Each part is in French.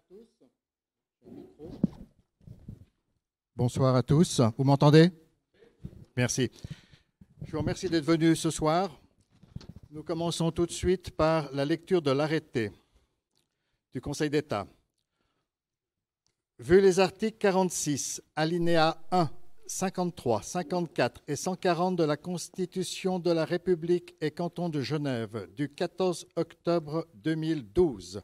tous. Bonsoir à tous. Vous m'entendez? Merci. Je vous remercie d'être venus ce soir. Nous commençons tout de suite par la lecture de l'arrêté du Conseil d'État. Vu les articles 46, alinéa 1, 53, 54 et 140 de la Constitution de la République et canton de Genève du 14 octobre 2012,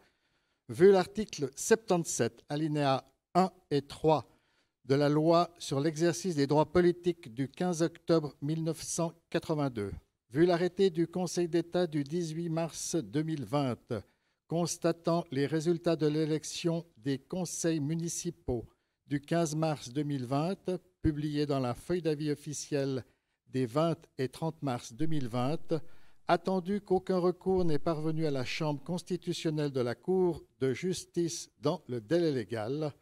vu l'article 77, alinéa 1 et 3 de la loi sur l'exercice des droits politiques du 15 octobre 1982, vu l'arrêté du Conseil d'État du 18 mars 2020, constatant les résultats de l'élection des conseils municipaux du 15 mars 2020, publié dans la feuille d'avis officielle des 20 et 30 mars 2020, attendu qu'aucun recours n'est parvenu à la Chambre constitutionnelle de la Cour de justice dans le délai légal,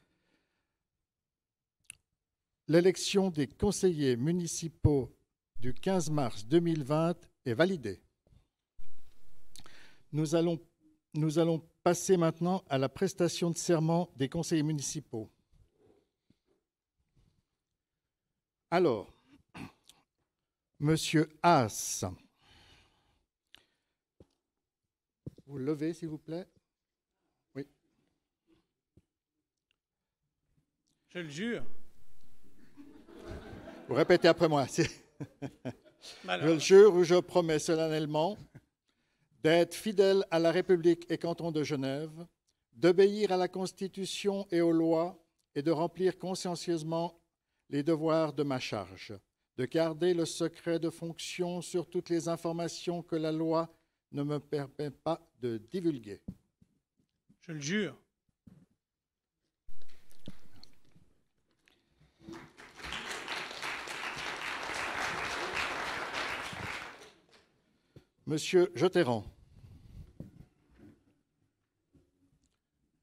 l'élection des conseillers municipaux du 15 mars 2020 est validée. Nous allons passer maintenant à la prestation de serment des conseillers municipaux. Alors, Monsieur Haas, vous levez s'il vous plaît. Oui. Je le jure. Vous répétez après moi. Je le jure ou je promets solennellement d'être fidèle à la République et canton de Genève, d'obéir à la Constitution et aux lois et de remplir consciencieusement les devoirs de ma charge, de garder le secret de fonction sur toutes les informations que la loi ne me permet pas de divulguer. Je le jure. Monsieur Joterran.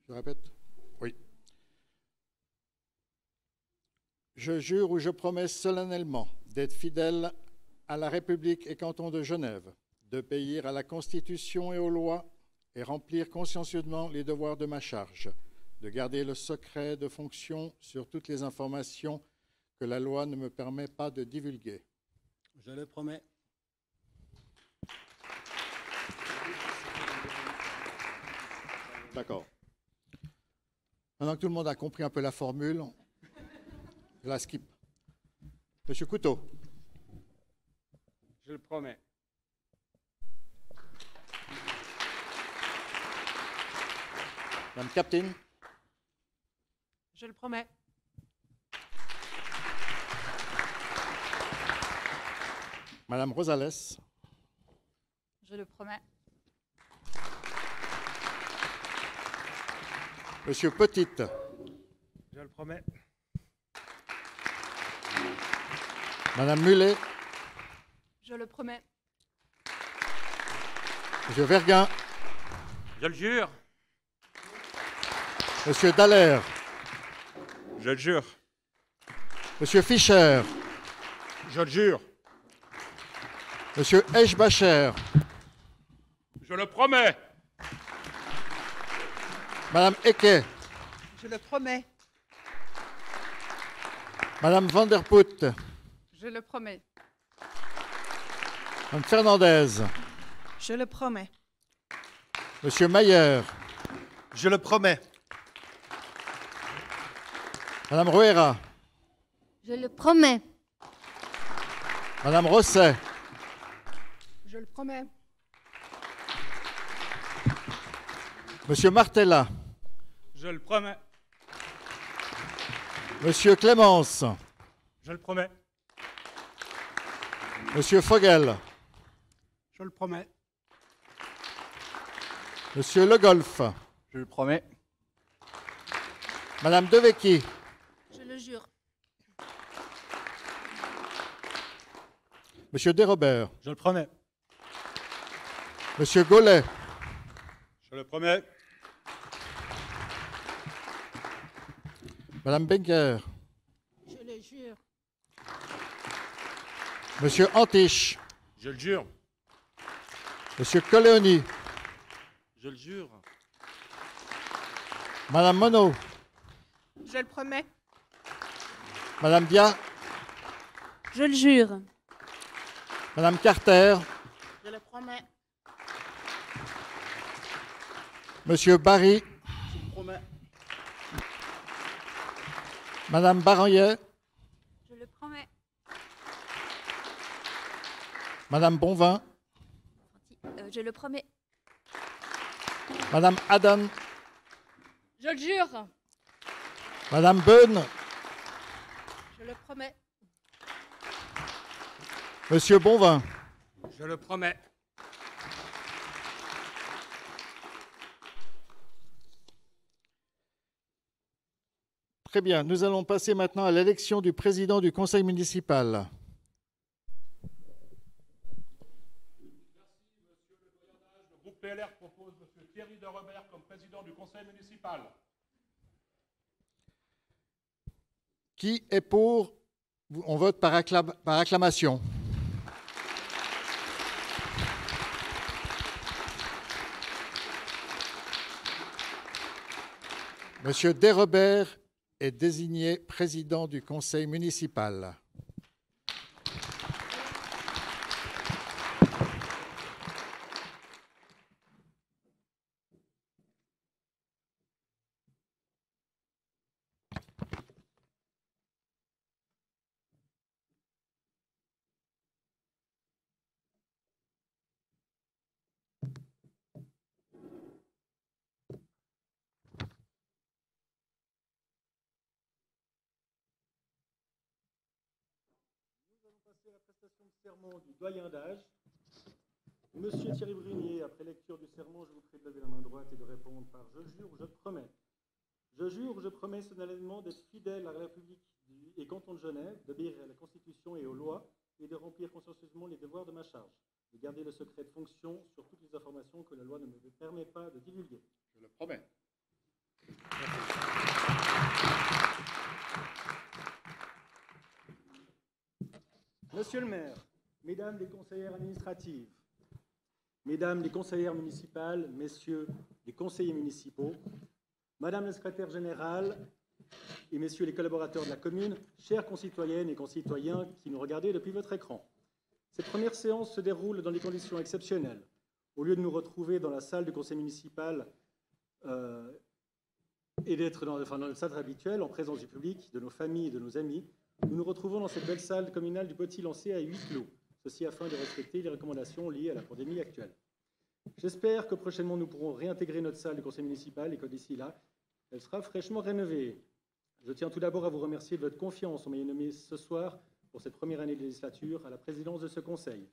Je répète? Oui. Je jure ou je promets solennellement d'être fidèle à la République et canton de Genève, d'obéir à la Constitution et aux lois et remplir consciencieusement les devoirs de ma charge, de garder le secret de fonction sur toutes les informations que la loi ne me permet pas de divulguer. Je le promets. D'accord. Maintenant que tout le monde a compris un peu la formule, je la skip. Monsieur Couteau. Je le promets. Madame Captain. Je le promets. Madame Rosales. Je le promets. Monsieur Petite. Je le promets. Madame Mulet. Je le promets. Monsieur Verguin. Je le jure. Monsieur Dallaire. Je le jure. Monsieur Fischer. Je le jure. Monsieur Eschbacher. Je le promets. Madame Ecke. Je le promets. Madame Van der Poot. Je le promets. Madame Fernandez. Je le promets. Monsieur Mayer. Je le promets. Madame Ruera. Je le promets. Madame Rosset. Je le promets. Monsieur Martella. Je le promets. Monsieur Clémence. Je le promets. Monsieur Fogel. Je le promets. Monsieur Le Golf. Je le promets. Madame Devecchi. Je le jure. Monsieur Desrobert. Je le promets. Monsieur Gaulet. Je le promets. Madame Benguer. Je le jure. Monsieur Antiche. Je le jure. Monsieur Colleoni. Je le jure. Madame Monod, Je le promets. Madame Dia, Je le jure. Madame Carter, Je le promets. Monsieur Barry, Je le promets. Madame Baranguet, Je le promets. Madame Bonvin, Je le promets. Madame Adam, Je le jure. Madame Beun, Je le promets. Monsieur Bonvin. Je le promets. Très bien, nous allons passer maintenant à l'élection du président du conseil municipal. Le groupe PLR propose M. Thierry de Robert comme président du conseil municipal. Qui est pour? On vote par acclamation. Monsieur Desrobert est désigné président du conseil municipal. Passer à la prestation de serment du doyen d'âge. Monsieur Thierry Brunier, après lecture du serment, je vous prie de lever la main droite et de répondre par « Je jure ou je promets ». Je jure ou je promets solennellement d'être fidèle à la République et canton de Genève, d'obéir à la Constitution et aux lois et de remplir consciencieusement les devoirs de ma charge, de garder le secret de fonction sur toutes les informations que la loi ne me permet pas de divulguer. Je le promets. Monsieur le maire, mesdames les conseillères administratives, mesdames les conseillères municipales, messieurs les conseillers municipaux, madame la secrétaire générale et messieurs les collaborateurs de la commune, chères concitoyennes et concitoyens qui nous regardez depuis votre écran. Cette première séance se déroule dans des conditions exceptionnelles. Au lieu de nous retrouver dans la salle du conseil municipal et d'être dans le cadre habituel, en présence du public, de nos familles et de nos amis, nous nous retrouvons dans cette belle salle communale du Petit lancée à huis clos, ceci afin de respecter les recommandations liées à la pandémie actuelle. J'espère que prochainement nous pourrons réintégrer notre salle du conseil municipal et que d'ici là, elle sera fraîchement rénovée. Je tiens tout d'abord à vous remercier de votre confiance en m'ayant nommé ce soir pour cette première année de législature à la présidence de ce conseil.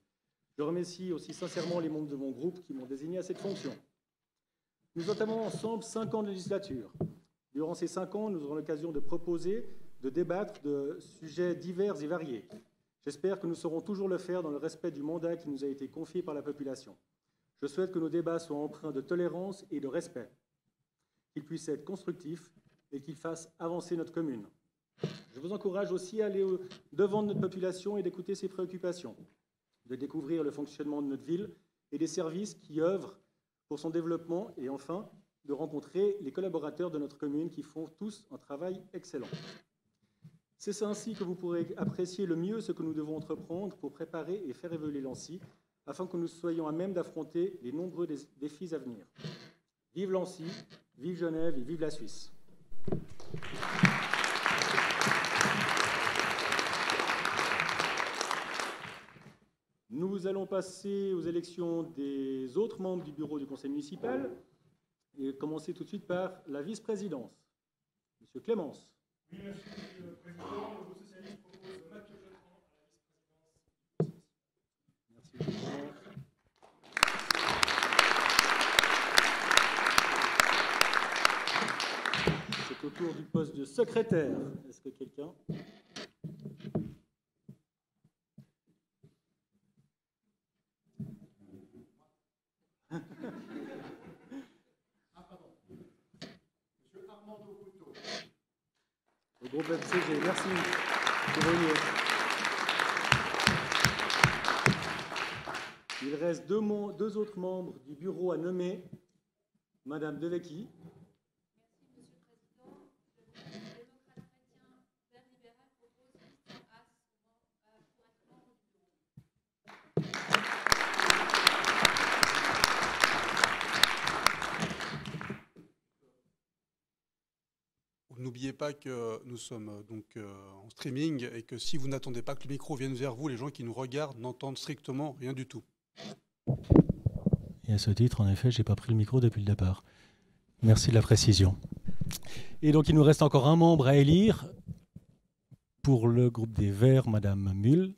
Je remercie aussi sincèrement les membres de mon groupe qui m'ont désigné à cette fonction. Nous entamons ensemble 5 ans de législature. Durant ces 5 ans, nous aurons l'occasion de proposer, de débattre de sujets divers et variés. J'espère que nous saurons toujours le faire dans le respect du mandat qui nous a été confié par la population. Je souhaite que nos débats soient empreints de tolérance et de respect, qu'ils puissent être constructifs et qu'ils fassent avancer notre commune. Je vous encourage aussi à aller devant de notre population et d'écouter ses préoccupations, de découvrir le fonctionnement de notre ville et des services qui œuvrent pour son développement et enfin de rencontrer les collaborateurs de notre commune qui font tous un travail excellent. C'est ainsi que vous pourrez apprécier le mieux ce que nous devons entreprendre pour préparer et faire évoluer Lancy, afin que nous soyons à même d'affronter les nombreux défis à venir. Vive Lancy, vive Genève et vive la Suisse. Nous allons passer aux élections des autres membres du bureau du conseil municipal et commencer tout de suite par la vice-présidence. Monsieur Clémence. Oui, Monsieur le Président, le groupe socialiste propose Mathieu Jetran à la vice-présidence. Merci. C'est au tour du poste de secrétaire. Est-ce que quelqu'un... Monsieur Armando Couteau. Le groupe FCG, merci de venir. Il reste deux autres membres du bureau à nommer. Madame Devecchi. N'oubliez pas que nous sommes donc en streaming et que si vous n'attendez pas que le micro vienne vers vous, les gens qui nous regardent n'entendent strictement rien du tout. Et à ce titre, en effet, je n'ai pas pris le micro depuis le départ. Merci de la précision. Et donc, il nous reste encore un membre à élire pour le groupe des Verts, Madame Mullet.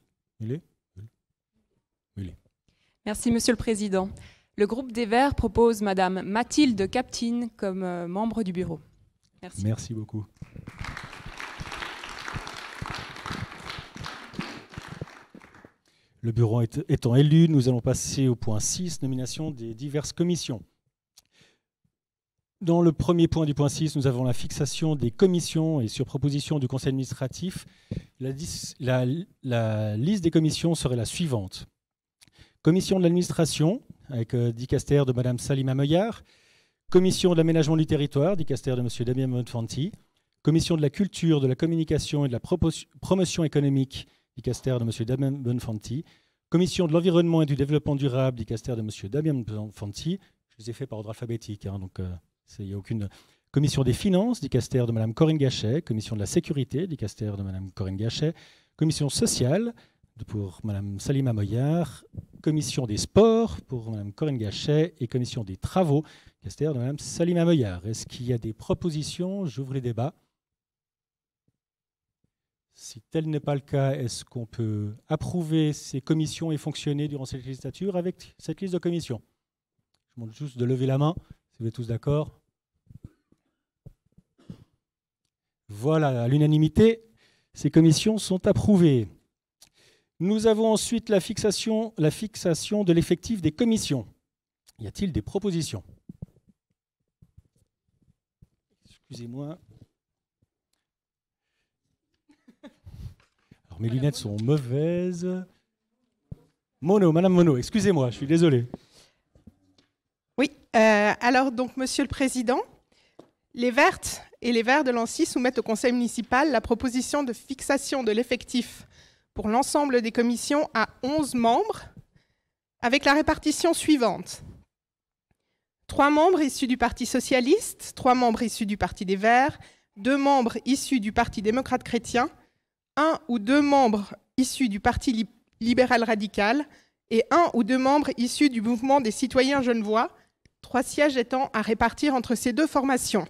Merci, Monsieur le Président. Le groupe des Verts propose Madame Mathilde Captine comme membre du bureau. Merci. Merci beaucoup. Le bureau étant élu, nous allons passer au point 6, nomination des diverses commissions. Dans le premier point du point 6, nous avons la fixation des commissions et sur proposition du conseil administratif, la liste des commissions serait la suivante. Commission de l'administration, avec dicaster de Mme Salima Meuillard. Commission de l'aménagement du territoire, dicaster de M. Damien Bonfanti. Commission de la culture, de la communication et de la promotion économique, dicaster de M. Damien Bonfanti. Commission de l'environnement et du développement durable, dicaster de M. Damien Bonfanti. Je les ai faits par ordre alphabétique, donc il n'y a aucune. Commission des finances, dicaster de Mme Corinne Gachet. Commission de la sécurité, dicaster de Mme Corinne Gachet. Commission sociale, pour Mme Salima Meuillard. Commission des sports, pour Mme Corinne Gachet. Et commission des travaux, dicaster de Mme Salima Meuillard. Est-ce qu'il y a des propositions? J'ouvre les débats. Si tel n'est pas le cas, est-ce qu'on peut approuver ces commissions et fonctionner durant cette législature avec cette liste de commissions? Je vous demande juste de lever la main, si vous êtes tous d'accord. Voilà, à l'unanimité, ces commissions sont approuvées. Nous avons ensuite la fixation de l'effectif des commissions. Y a-t-il des propositions? Excusez-moi. Alors, mes lunettes sont mauvaises. Madame Monod, excusez-moi, je suis désolé. Oui, alors donc, Monsieur le Président, les Vertes et les Verts de Lancy soumettent au Conseil municipal la proposition de fixation de l'effectif pour l'ensemble des commissions à 11 membres, avec la répartition suivante. 3 membres issus du Parti socialiste, 3 membres issus du Parti des Verts, 2 membres issus du Parti démocrate chrétien, 1 ou 2 membres issus du Parti libéral radical et 1 ou 2 membres issus du mouvement des citoyens genevois, 3 sièges étant à répartir entre ces 2 formations.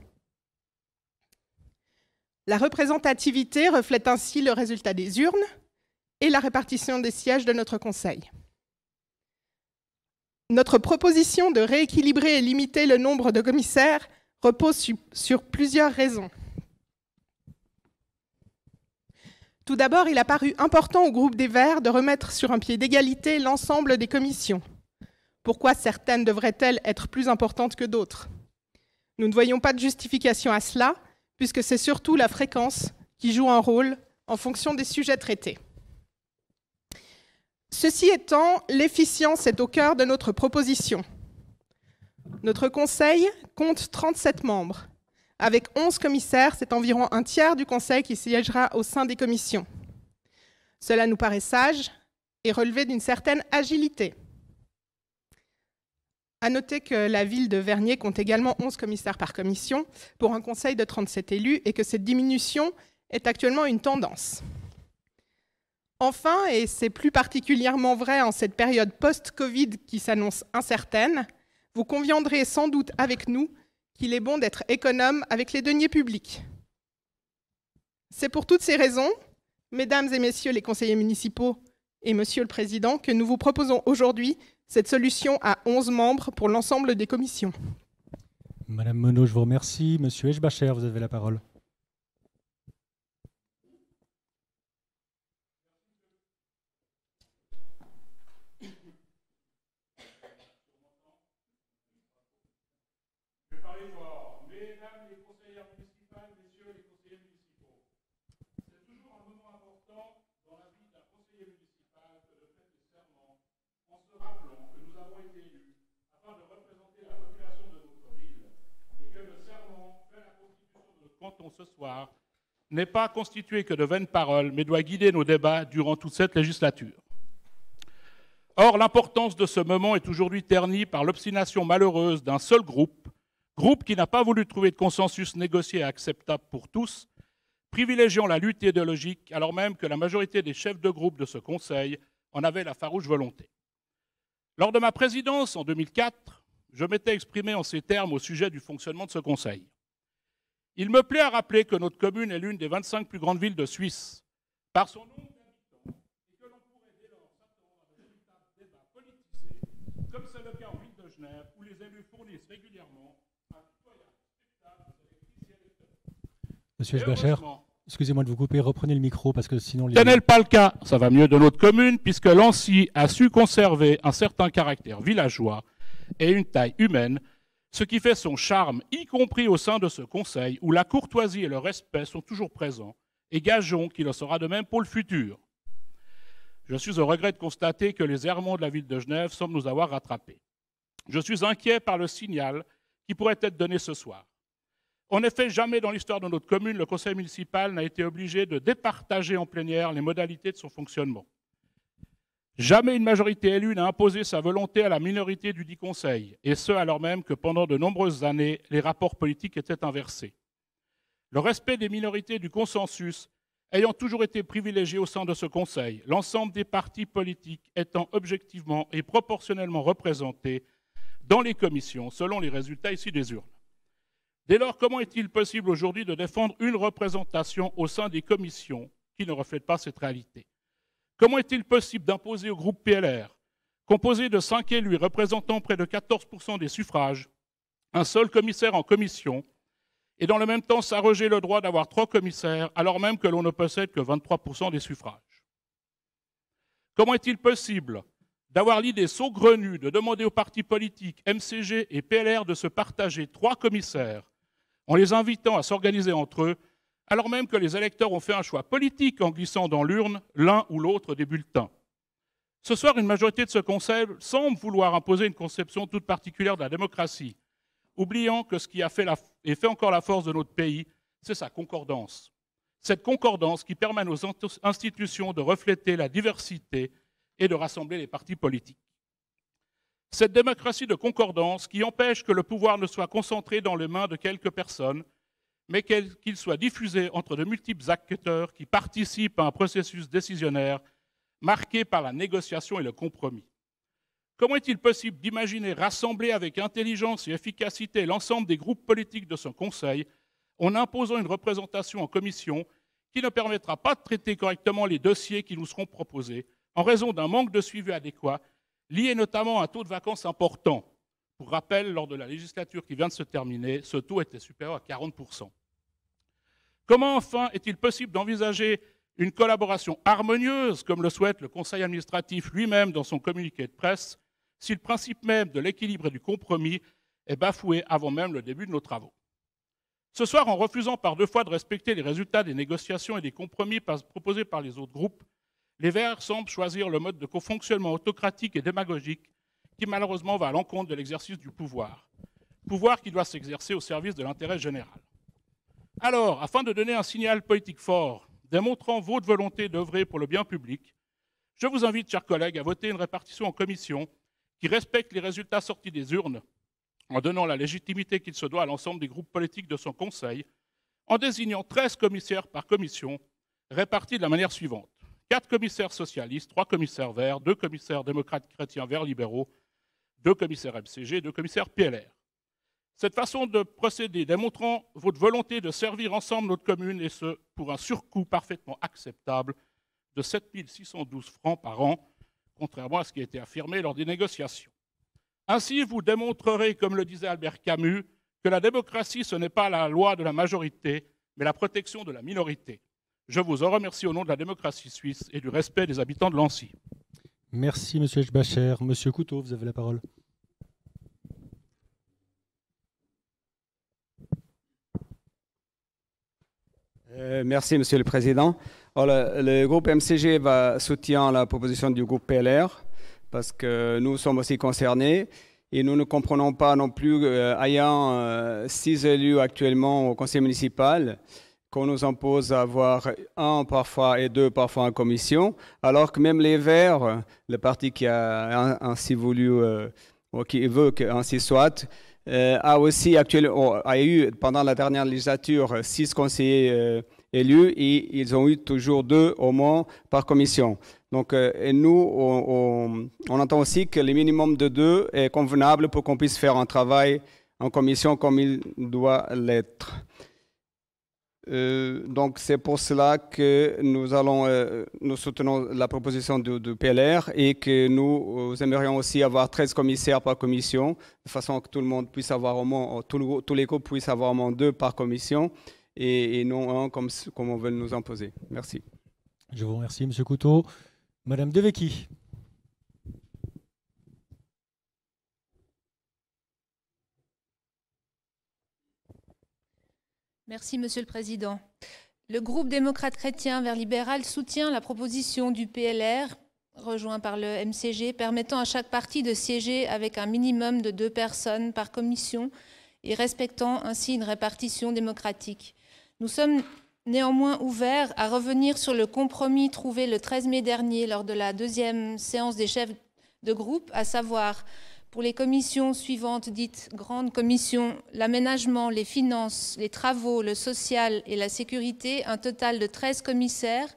La représentativité reflète ainsi le résultat des urnes et la répartition des sièges de notre Conseil. Notre proposition de rééquilibrer et limiter le nombre de commissaires repose sur plusieurs raisons. Tout d'abord, il a paru important au groupe des Verts de remettre sur un pied d'égalité l'ensemble des commissions. Pourquoi certaines devraient-elles être plus importantes que d'autres? Nous ne voyons pas de justification à cela, puisque c'est surtout la fréquence qui joue un rôle en fonction des sujets traités. Ceci étant, l'efficience est au cœur de notre proposition. Notre Conseil compte 37 membres. Avec 11 commissaires, c'est environ un tiers du Conseil qui siégera au sein des commissions. Cela nous paraît sage et relevé d'une certaine agilité. À noter que la ville de Vernier compte également 11 commissaires par commission pour un Conseil de 37 élus et que cette diminution est actuellement une tendance. Enfin, et c'est plus particulièrement vrai en cette période post-Covid qui s'annonce incertaine, vous conviendrez sans doute avec nous qu'il est bon d'être économe avec les deniers publics. C'est pour toutes ces raisons, mesdames et messieurs les conseillers municipaux et monsieur le Président, que nous vous proposons aujourd'hui cette solution à 11 membres pour l'ensemble des commissions. Madame Monod, je vous remercie. Monsieur Eschbacher, vous avez la parole. Ce soir n'est pas constitué que de vaines paroles, mais doit guider nos débats durant toute cette législature. Or, l'importance de ce moment est aujourd'hui ternie par l'obstination malheureuse d'un seul groupe Groupe qui n'a pas voulu trouver de consensus négocié et acceptable pour tous, privilégiant la lutte idéologique alors même que la majorité des chefs de groupe de ce Conseil en avaient la farouche volonté. Lors de ma présidence en 2004, je m'étais exprimé en ces termes au sujet du fonctionnement de ce Conseil. Il me plaît à rappeler que notre commune est l'une des 25 plus grandes villes de Suisse. Par son nombre d'habitants, et que l'on pourrait dès lors s'attendre à de véritables débats politisés, comme c'est le cas en ville de Genève, où les élus fournissent régulièrement un citoyen spectacle des électeurs. Monsieur Schbacher, excusez-moi de vous couper, reprenez le micro parce que sinon... Ce n'est pas le cas, ça va mieux de notre commune, puisque Lancy a su conserver un certain caractère villageois et une taille humaine, ce qui fait son charme, y compris au sein de ce Conseil, où la courtoisie et le respect sont toujours présents, et gageons qu'il en sera de même pour le futur. Je suis au regret de constater que les errements de la ville de Genève semblent nous avoir rattrapés. Je suis inquiet par le signal qui pourrait être donné ce soir. En effet, jamais dans l'histoire de notre commune, le conseil municipal n'a été obligé de départager en plénière les modalités de son fonctionnement. Jamais une majorité élue n'a imposé sa volonté à la minorité du dit conseil, et ce alors même que pendant de nombreuses années, les rapports politiques étaient inversés. Le respect des minorités du consensus ayant toujours été privilégié au sein de ce conseil, l'ensemble des partis politiques étant objectivement et proportionnellement représentés dans les commissions selon les résultats issus des urnes. Dès lors, comment est-il possible aujourd'hui de défendre une représentation au sein des commissions qui ne reflète pas cette réalité ? Comment est-il possible d'imposer au groupe PLR, composé de 5 élus représentant près de 14% des suffrages, un seul commissaire en commission, et dans le même temps s'arroger le droit d'avoir 3 commissaires, alors même que l'on ne possède que 23% des suffrages? Comment est-il possible d'avoir l'idée saugrenue de demander aux partis politiques MCG et PLR de se partager 3 commissaires en les invitant à s'organiser entre eux, alors même que les électeurs ont fait un choix politique en glissant dans l'urne l'un ou l'autre des bulletins? Ce soir, une majorité de ce Conseil semble vouloir imposer une conception toute particulière de la démocratie, oubliant que ce qui a fait et fait encore la force de notre pays, c'est sa concordance. Cette concordance qui permet à nos institutions de refléter la diversité et de rassembler les partis politiques. Cette démocratie de concordance qui empêche que le pouvoir ne soit concentré dans les mains de quelques personnes, mais qu'il soit diffusé entre de multiples acteurs qui participent à un processus décisionnaire marqué par la négociation et le compromis. Comment est-il possible d'imaginer rassembler avec intelligence et efficacité l'ensemble des groupes politiques de son Conseil en imposant une représentation en commission qui ne permettra pas de traiter correctement les dossiers qui nous seront proposés en raison d'un manque de suivi adéquat lié notamment à un taux de vacances important? Pour rappel, lors de la législature qui vient de se terminer, ce taux était supérieur à 40%. Comment enfin est-il possible d'envisager une collaboration harmonieuse, comme le souhaite le Conseil administratif lui-même dans son communiqué de presse, si le principe même de l'équilibre et du compromis est bafoué avant même le début de nos travaux? Ce soir, en refusant par 2 fois de respecter les résultats des négociations et des compromis proposés par les autres groupes, les Verts semblent choisir le mode de fonctionnement autocratique et démagogique qui malheureusement va à l'encontre de l'exercice du pouvoir qui doit s'exercer au service de l'intérêt général. Alors, afin de donner un signal politique fort, démontrant votre volonté d'œuvrer pour le bien public, je vous invite, chers collègues, à voter une répartition en commission qui respecte les résultats sortis des urnes, en donnant la légitimité qu'il se doit à l'ensemble des groupes politiques de son Conseil, en désignant 13 commissaires par commission, répartis de la manière suivante. 4 commissaires socialistes, 3 commissaires verts, 2 commissaires démocrates chrétiens verts libéraux, 2 commissaires MCG, 2 commissaires PLR. Cette façon de procéder démontrant votre volonté de servir ensemble notre commune, et ce, pour un surcoût parfaitement acceptable de 7 612 francs par an, contrairement à ce qui a été affirmé lors des négociations. Ainsi, vous démontrerez, comme le disait Albert Camus, que la démocratie, ce n'est pas la loi de la majorité, mais la protection de la minorité. Je vous en remercie au nom de la démocratie suisse et du respect des habitants de Lancy. Merci, M. Schbacher. M. Couteau, vous avez la parole. Merci, Monsieur le Président. Alors, le groupe MCG soutient la proposition du groupe PLR parce que nous sommes aussi concernés et nous ne comprenons pas non plus, ayant 6 élus actuellement au conseil municipal, qu'on nous impose d'avoir 1 parfois et 2 parfois en commission, alors que même les Verts, le parti qui a ainsi voulu, ou qui veut qu'ainsi soit, a eu pendant la dernière législature 6 conseillers élus et ils ont eu toujours 2 au moins par commission. Donc, et nous, on entend aussi que le minimum de 2 est convenable pour qu'on puisse faire un travail en commission comme il doit l'être. Donc, c'est pour cela que nous soutenons la proposition du PLR et que nous aimerions aussi avoir 13 commissaires par commission, de façon que tout le monde puisse avoir au moins, tous les groupes puissent avoir au moins 2 par commission et non 1 comme on veut nous imposer. Merci. Je vous remercie, M. Couteau. Madame Devecchi. Merci, Monsieur le Président. Le groupe démocrate chrétien Vert libéral soutient la proposition du PLR, rejoint par le MCG, permettant à chaque parti de siéger avec un minimum de 2 personnes par commission et respectant ainsi une répartition démocratique. Nous sommes néanmoins ouverts à revenir sur le compromis trouvé le 13 mai dernier lors de la 2e séance des chefs de groupe, à savoir pour les commissions suivantes dites grandes commissions, l'aménagement, les finances, les travaux, le social et la sécurité, un total de 13 commissaires,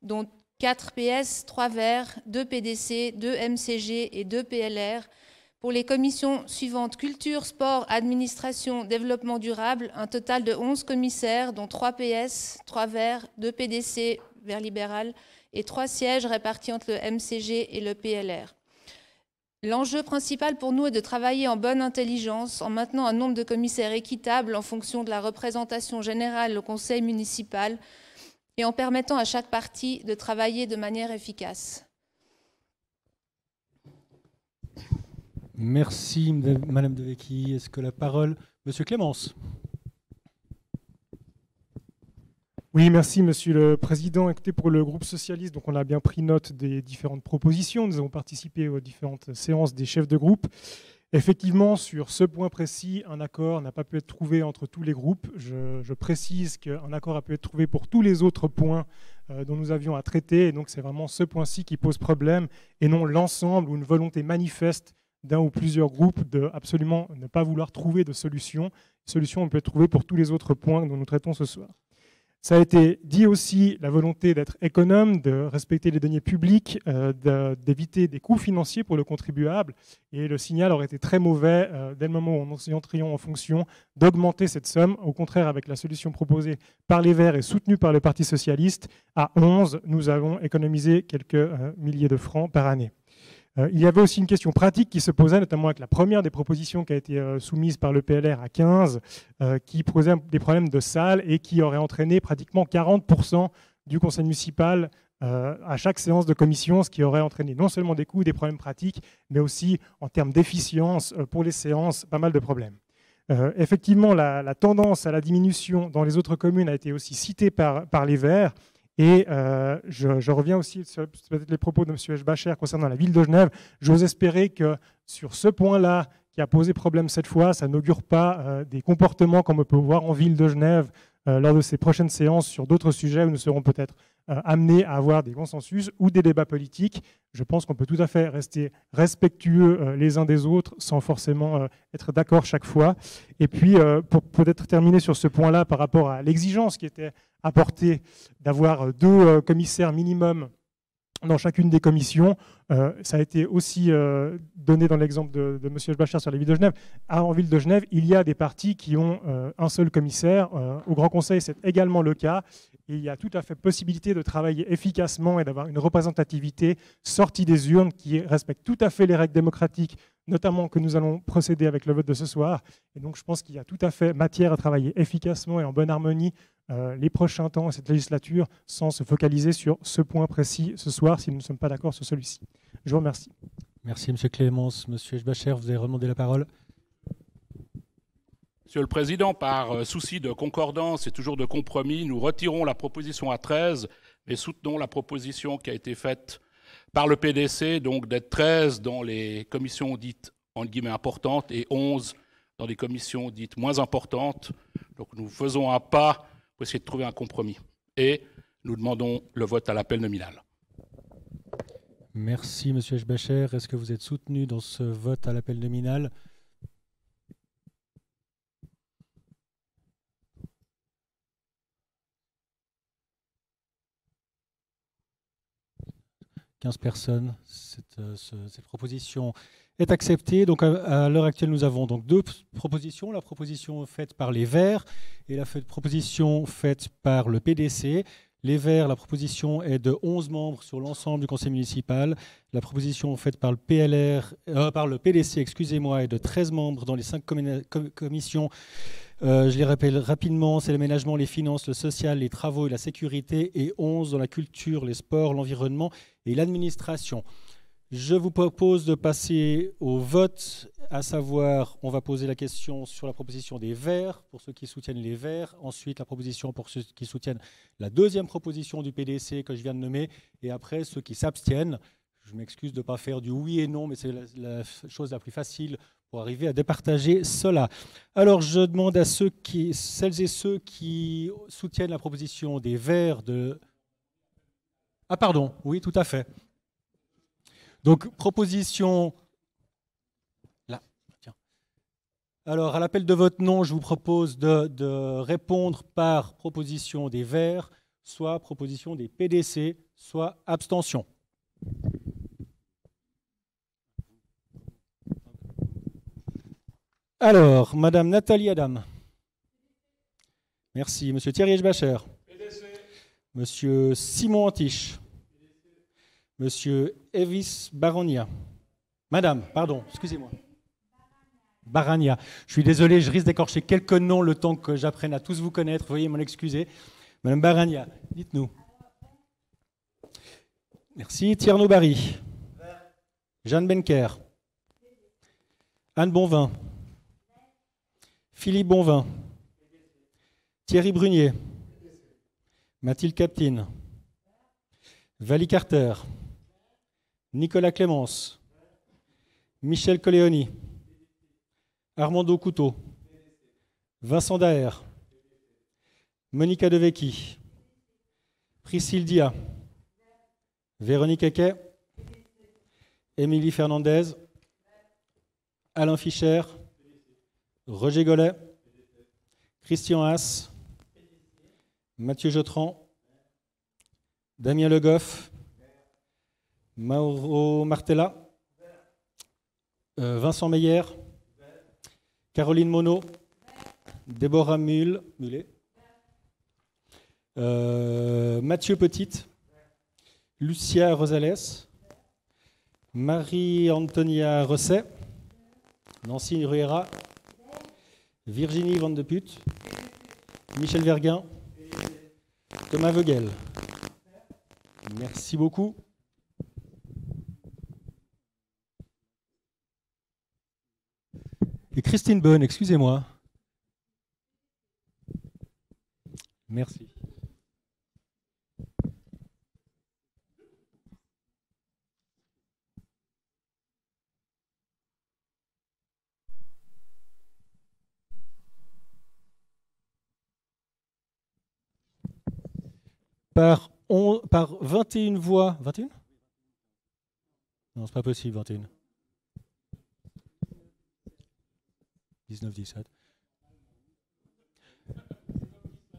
dont 4 PS, 3 Verts, 2 PDC, 2 MCG et 2 PLR. Pour les commissions suivantes culture, sport, administration, développement durable, un total de 11 commissaires, dont 3 PS, 3 Verts, 2 PDC, Vert libéral, et 3 sièges répartis entre le MCG et le PLR. L'enjeu principal pour nous est de travailler en bonne intelligence, en maintenant un nombre de commissaires équitable en fonction de la représentation générale au conseil municipal et en permettant à chaque parti de travailler de manière efficace. Merci, Madame Devecchi. Est-ce que la parole, Monsieur Clémence? Oui, merci Monsieur le Président. Écoutez, pour le groupe socialiste, donc on a bien pris note des différentes propositions. Nous avons participé aux différentes séances des chefs de groupe. Effectivement, sur ce point précis, un accord n'a pas pu être trouvé entre tous les groupes. Je précise qu'un accord a pu être trouvé pour tous les autres points dont nous avions à traiter. Et donc c'est vraiment ce point-ci qui pose problème et non l'ensemble ou une volonté manifeste d'un ou plusieurs groupes de absolument ne pas vouloir trouver de solution. Solution, on peut être trouvée pour tous les autres points dont nous traitons ce soir. Ça a été dit aussi, la volonté d'être économe, de respecter les deniers publics, d'éviter des coûts financiers pour le contribuable. Et le signal aurait été très mauvais dès le moment où nous entrions en fonction d'augmenter cette somme. Au contraire, avec la solution proposée par les Verts et soutenue par le Parti socialiste, à 11, nous avons économisé quelques milliers de francs par année. Il y avait aussi une question pratique qui se posait, notamment avec la première des propositions qui a été soumise par le PLR à 15, qui posait des problèmes de salle et qui aurait entraîné pratiquement 40% du conseil municipal à chaque séance de commission, ce qui aurait entraîné non seulement des coûts, des problèmes pratiques, mais aussi en termes d'efficience pour les séances, pas mal de problèmes. Effectivement, la tendance à la diminution dans les autres communes a été aussi citée par les Verts. Et je reviens aussi sur peut-être les propos de M. Eschbacher concernant la ville de Genève. J'ose espérer que sur ce point-là, qui a posé problème cette fois, ça n'augure pas des comportements comme on peut voir en ville de Genève lors de ces prochaines séances sur d'autres sujets où nous serons peut-être amenés à avoir des consensus ou des débats politiques. Je pense qu'on peut tout à fait rester respectueux les uns des autres sans forcément être d'accord chaque fois. Et puis, pour peut-être terminer sur ce point-là par rapport à l'exigence qui était apportée d'avoir 2 commissaires minimum dans chacune des commissions. Ça a été aussi donné dans l'exemple de M. Eschbacher sur la ville de Genève. En ville de Genève, il y a des partis qui ont un seul commissaire. Au Grand Conseil, c'est également le cas. Et il y a tout à fait possibilité de travailler efficacement et d'avoir une représentativité sortie des urnes qui respecte tout à fait les règles démocratiques, notamment que nous allons procéder avec le vote de ce soir. Et donc je pense qu'il y a tout à fait matière à travailler efficacement et en bonne harmonie les prochains temps et cette législature sans se focaliser sur ce point précis ce soir si nous ne sommes pas d'accord sur celui-ci. Je vous remercie. Merci M. Clémence. M. Eschbacher, vous avez redemandé la parole. Monsieur le Président, par souci de concordance et toujours de compromis, nous retirons la proposition à 13, mais soutenons la proposition qui a été faite par le PDC, donc d'être 13 dans les commissions dites entre guillemets importantes et 11 dans les commissions dites moins importantes. Donc nous faisons un pas pour essayer de trouver un compromis. Et nous demandons le vote à l'appel nominal. Merci M. Eschbacher. Est-ce que vous êtes soutenu dans ce vote à l'appel nominal? 15 personnes. Cette proposition est acceptée. Donc à l'heure actuelle, nous avons donc deux propositions. La proposition faite par les Verts et la proposition faite par le PDC. Les Verts, la proposition est de 11 membres sur l'ensemble du conseil municipal. La proposition faite par le PDC, excusez-moi, est de 13 membres dans les 5 commissions. Je les rappelle rapidement, c'est l'aménagement, les finances, le social, les travaux et la sécurité, et 11 dans la culture, les sports, l'environnement et l'administration. Je vous propose de passer au vote, à savoir, on va poser la question sur la proposition des Verts, pour ceux qui soutiennent les Verts, ensuite la proposition pour ceux qui soutiennent la deuxième proposition du PDC que je viens de nommer, et après ceux qui s'abstiennent. Je m'excuse de ne pas faire du oui et non, mais c'est la chose la plus facile pour arriver à départager cela. Alors, je demande à celles et ceux qui soutiennent la proposition des Verts de... Ah pardon, oui, tout à fait. Donc, proposition... Là, tiens. Alors, à l'appel de votre nom, je vous propose de répondre par proposition des Verts, soit proposition des PDC, soit abstention. Alors, Madame Nathalie Adam. Merci. Monsieur Thierry Eschbacher. Monsieur Simon Antiche. Monsieur Evis Barania. Madame, pardon, excusez-moi. Barania. Je suis désolé, je risque d'écorcher quelques noms le temps que j'apprenne à tous vous connaître. Veuillez m'en excuser. Madame Barania, dites-nous. Merci. Tierno Barry. Jeanne Benker. Anne Bonvin. Philippe Bonvin. Thierry Brunier. Mathilde Captine. Valie Carter. Nicolas Clémence. Michel Coléoni. Armando Couteau. Vincent Daher. Monica Devecchi. Priscille Dia. Véronique Aquet. Émilie Fernandez. Alain Fischer. Roger Gollet, Christian Haas, Mathieu Jotran, Damien Le Goff, Mauro Martella, Vincent Meyer, Caroline Monod, Déborah Mulet, Mathieu Petit, Lucia Rosales, Marie-Antonia Rosset, Nancy Ruera, Virginie Van de Put, Michel Verguin, Thomas Vogel. Merci beaucoup. Et Christine Bonne, excusez-moi. Merci. Par 21 voix. 21 ? Non, c'est pas possible, 21. 19, 17.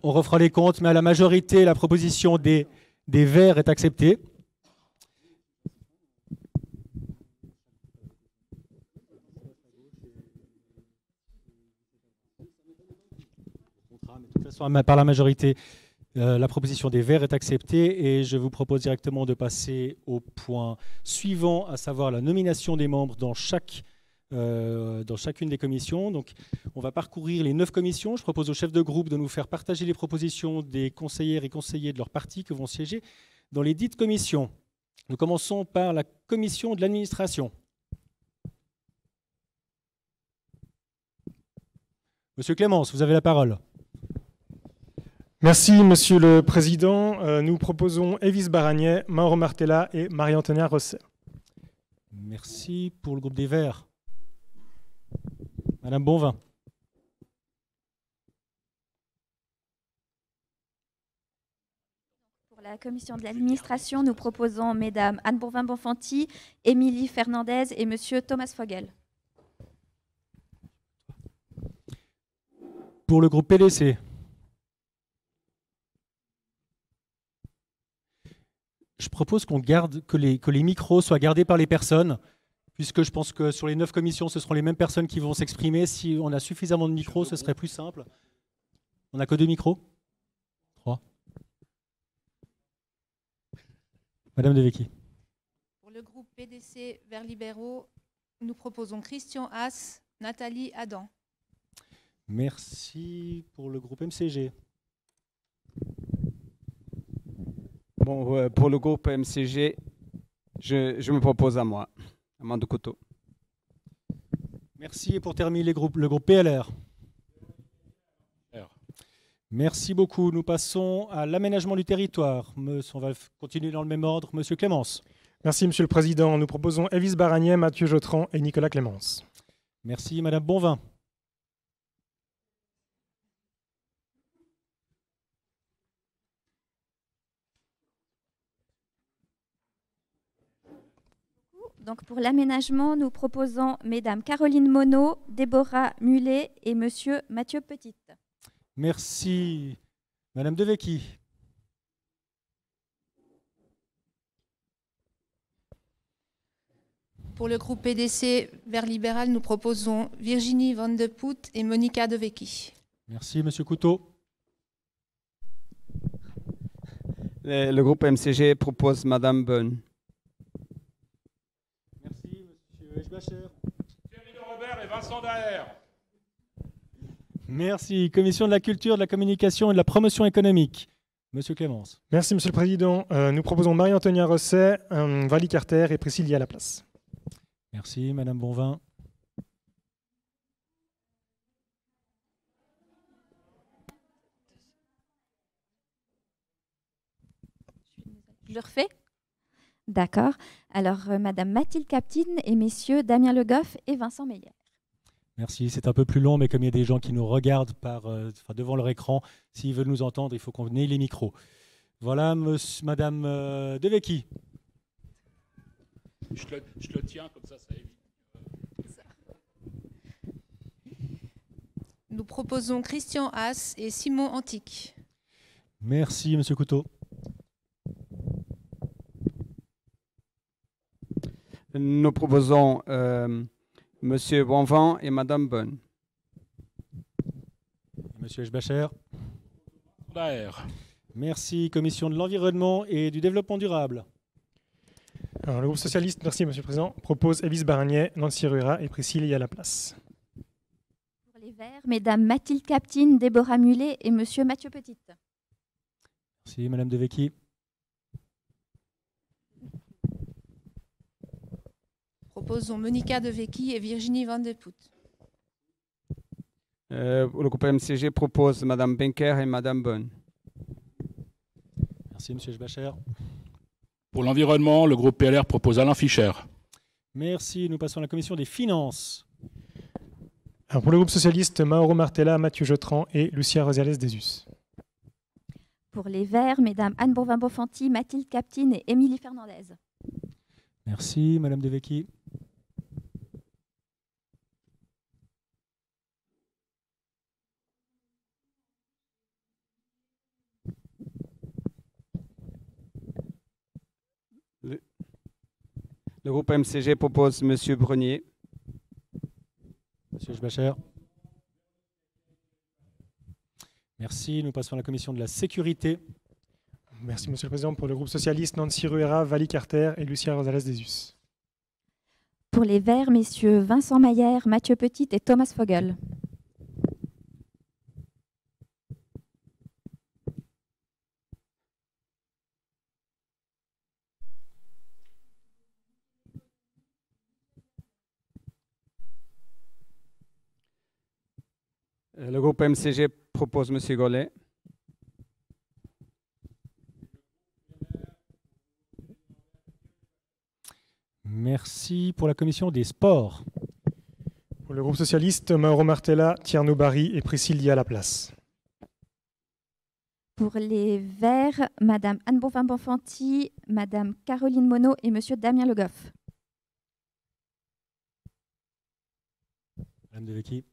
On refera les comptes, mais à la majorité, la proposition des Verts est acceptée. De toute façon, par la majorité, la proposition des Verts est acceptée et je vous propose directement de passer au point suivant, à savoir la nomination des membres dans chacune des commissions. Donc, on va parcourir les 9 commissions. Je propose au chef de groupe de nous faire partager les propositions des conseillères et conseillers de leur parti qui vont siéger dans les dites commissions. Nous commençons par la commission de l'administration. Monsieur Clémence, vous avez la parole. Merci, Monsieur le Président. Nous proposons Evis Baranier, Mauro Martella et Marie-Antonia Rosset. Merci. Pour le groupe des Verts. Madame Bonvin. Pour la commission de l'administration, nous proposons Mesdames Anne Bourvin-Bonfanti, Émilie Fernandez et Monsieur Thomas Vogel. Pour le groupe PDC. je propose qu'on garde, que les micros soient gardés par les personnes, puisque je pense que sur les 9 commissions, ce seront les mêmes personnes qui vont s'exprimer. Si on a suffisamment de micros, ce serait plus simple. On n'a que 2 micros? 3. Madame Devecchi. Pour le groupe PDC Verts Libéraux, nous proposons Christian Haas, Nathalie Adam. Merci pour le groupe MCG. Bon, pour le groupe MCG, je me propose à moi, Amanda Couteau. Merci. Et pour terminer, le groupe PLR. Merci beaucoup. Nous passons à l'aménagement du territoire. On va continuer dans le même ordre. Monsieur Clémence. Merci, Monsieur le Président. Nous proposons Elvis Baranier, Mathieu Jotran et Nicolas Clémence. Merci. Madame Bonvin. Donc pour l'aménagement, nous proposons Mesdames Caroline Monod, Déborah Mulet et Monsieur Mathieu Petit. Merci. Madame Devecchi. Pour le groupe PDC Verts Libéral, nous proposons Virginie Van de Poet et Monica Devecchi. Merci, Monsieur Couteau. Le groupe MCG propose Madame Bonne. Merci, Monsieur Eschbacher. Thierry de Robert et Vincent Daher. Merci. Commission de la culture, de la communication et de la promotion économique. Monsieur Clémence. Merci, Monsieur le Président. Nous proposons Marie-Antonia Rosset, Valie Carter et Priscilla Laplace. Merci, Madame Bonvin. Je le refais? D'accord. Alors, Madame Mathilde Captine et Messieurs Damien Le Goff et Vincent Meyer. Merci. C'est un peu plus long, mais comme il y a des gens qui nous regardent devant leur écran, s'ils veulent nous entendre, il faut qu'on ait les micros. Voilà, Madame Devecchi. Je le tiens, comme ça évite. Nous proposons Christian Haas et Simon Antique. Merci, Monsieur Couteau. Nous proposons Monsieur Bonvin et Madame Bonne. Monsieur Eschbacher. Daher. Merci. Commission de l'environnement et du développement durable. Alors, le groupe socialiste, merci Monsieur le Président, propose Elvis Baranier, Nancy Ruera et Priscilla Laplace. Pour les Verts, Mesdames Mathilde Captine, Déborah Mulet et Monsieur Mathieu Petit. Merci, Madame Devecchi. Proposons Monica Devecchi et Virginie Van de Poet. Le groupe MCG propose Madame Benker et Madame Bonne. Merci, Monsieur Eschbacher. Pour l'environnement, le groupe PLR propose Alain Fischer. Merci. Nous passons à la commission des finances. Alors, pour le groupe socialiste, Mauro Martella, Mathieu Jotran et Lucia Rosales Desus. Pour les Verts, Mesdames Anne Bourvin-Bonfanti, Mathilde Captine et Émilie Fernandez. Merci, Madame Devecchi. Le groupe MCG propose Monsieur Brunier. Monsieur Eschbacher. Merci. Nous passons à la commission de la sécurité. Merci Monsieur le Président. Pour le groupe socialiste, Nancy Ruera, Valie Carter et Lucia Rosales Desus. Pour les Verts, Messieurs Vincent Mayer, Mathieu Petit et Thomas Fogel. Le groupe MCG propose Monsieur Gollet. Merci. Pour la commission des sports. Pour le groupe socialiste, Mauro Martella, Tierno Barry et Priscilla Laplace. Pour les Verts, Madame Anne Bourvin-Bonfanti, Madame Caroline Monod et Monsieur Damien Le Goff. Madame Devecchi.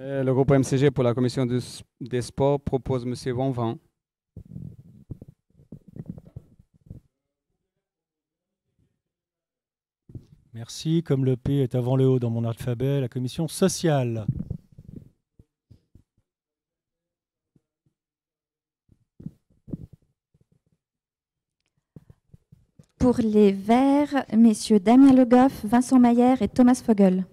Le groupe MCG pour la commission des sports propose M. Bonvin. Merci. Comme le P est avant le O dans mon alphabet, la commission sociale. Pour les Verts, messieurs Damien Le Goff, Vincent Mayer et Thomas Vogel.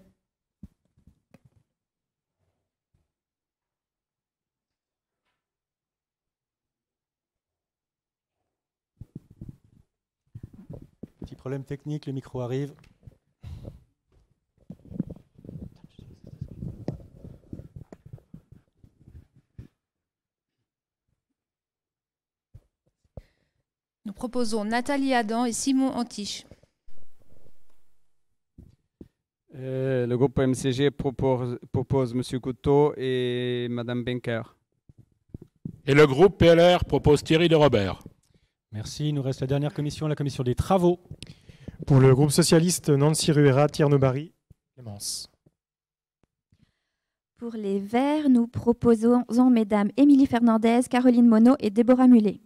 Petit problème technique, le micro arrive. Nous proposons Nathalie Adam et Simon Antiche. Le groupe MCG propose M. Couteau et Mme Benker. Et le groupe PLR propose Thierry de Robert. Merci. Il nous reste la dernière commission, la commission des travaux. Pour le groupe socialiste, Nancy Ruera, Tierno Barry, Clémence. Pour les Verts, nous proposons mesdames Émilie Fernandez, Caroline Monod et Déborah Mullet.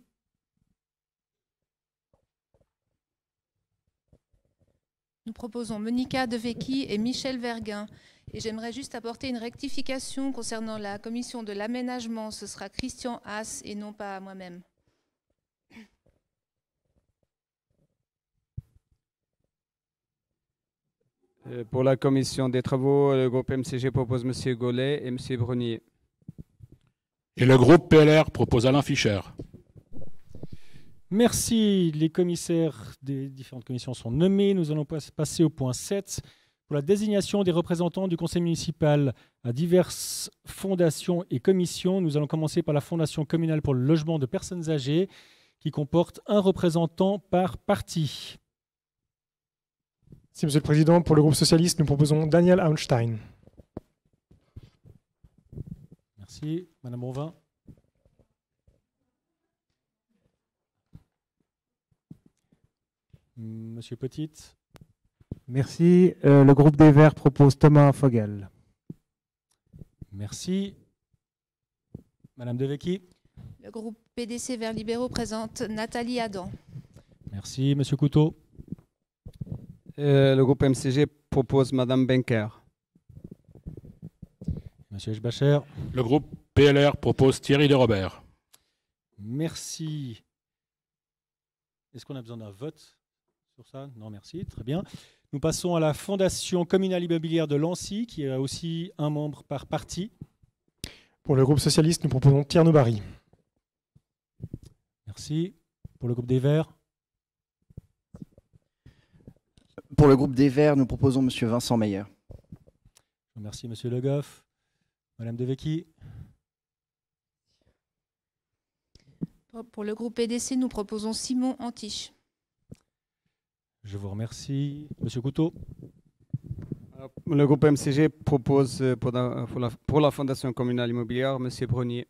Nous proposons Monica Devecchi et Michel Verguin. Et j'aimerais juste apporter une rectification concernant la commission de l'aménagement. Ce sera Christian Haas et non pas moi-même. Pour la commission des travaux, le groupe MCG propose M. Gollet et M. Brunier. Et le groupe PLR propose Alain Fischer. Merci. Les commissaires des différentes commissions sont nommés. Nous allons passer au point 7. Pour la désignation des représentants du conseil municipal à diverses fondations et commissions, nous allons commencer par la Fondation communale pour le logement de personnes âgées qui comporte un représentant par parti. Si, Monsieur le Président, pour le groupe socialiste, nous proposons Daniel Aunstein. Merci. Madame Bonvin. Monsieur Petit. Merci. Le groupe des Verts propose Thomas Vogel. Merci. Madame Devecchi. Le groupe PDC Verts libéraux présente Nathalie Adam. Merci. Monsieur Couteau. Le groupe MCG propose Mme Benker. Monsieur Eschbacher. Le groupe PLR propose Thierry de Robert. Merci. Est-ce qu'on a besoin d'un vote sur ça? Non, merci. Très bien. Nous passons à la Fondation communale immobilière de Lancy, qui a aussi un membre par parti. Pour le groupe socialiste, nous proposons Tierno Barry. Merci. Pour le groupe des Verts. Pour le groupe des Verts, nous proposons M. Vincent Meyer. Merci, Monsieur Le Goff. Madame Devecchi. Pour le groupe PDC, nous proposons Simon Antiche. Je vous remercie. Monsieur Couteau. Le groupe MCG propose pour la Fondation communale immobilière M. Brunier.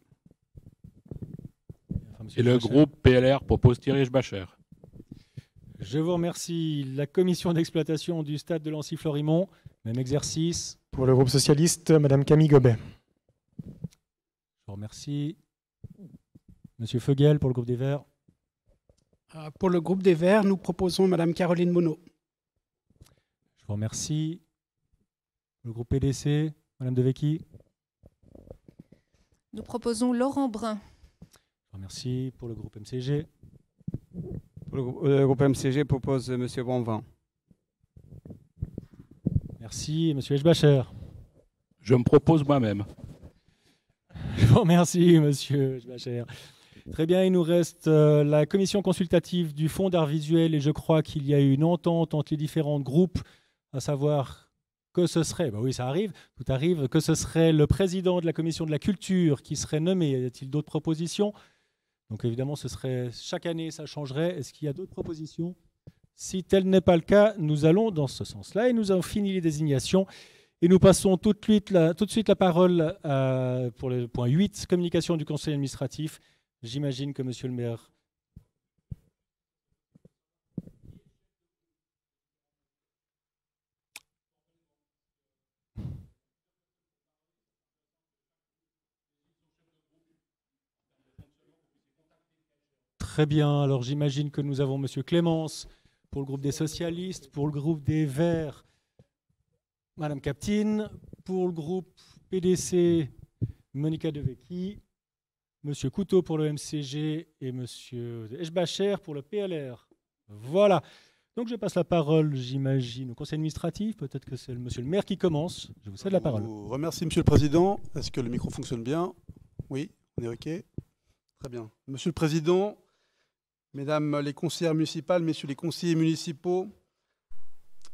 Et le groupe PLR propose Thierry Eschbacher. Je vous remercie. La commission d'exploitation du stade de Lancy-Florimont, même exercice. Pour le groupe socialiste, Madame Camille Gobet. Je vous remercie. Monsieur Vogel pour le groupe des Verts. Pour le groupe des Verts, nous proposons Madame Caroline Monod. Je vous remercie. Le groupe PDC, Madame Devecchi. Nous proposons Laurent Brun. Je vous remercie. Pour le groupe MCG. Le groupe MCG propose M. Bonvin. Merci. Monsieur Eschbacher. Je me propose moi-même. Je vous remercie, Monsieur Eschbacher. Très bien, il nous reste la commission consultative du Fonds d'art visuel et je crois qu'il y a eu une entente entre les différents groupes, à savoir que ce serait, oui ça arrive, tout arrive, que ce serait le président de la commission de la culture qui serait nommé. Y a-t-il d'autres propositions? Donc évidemment, ce serait chaque année, ça changerait. Est-ce qu'il y a d'autres propositions? Si tel n'est pas le cas, nous allons dans ce sens-là et nous avons fini les désignations. Et nous passons tout de suite la parole pour le point 8, communication du conseil administratif. J'imagine que Monsieur le maire. Très bien. Alors j'imagine que nous avons Monsieur Clémence pour le groupe des socialistes, pour le groupe des Verts, Madame Captine, pour le groupe PDC, Monica Devecchi, Monsieur Couteau pour le MCG et Monsieur Eschbacher pour le PLR. Voilà. Donc je passe la parole, j'imagine, au conseil administratif. Peut-être que c'est Monsieur le maire qui commence. Je vous cède la parole. Je vous remercie, Monsieur le Président. Est-ce que le micro fonctionne bien? Oui, on est OK. Très bien. Monsieur le Président, Mesdames les conseillères municipales, Messieurs les conseillers municipaux,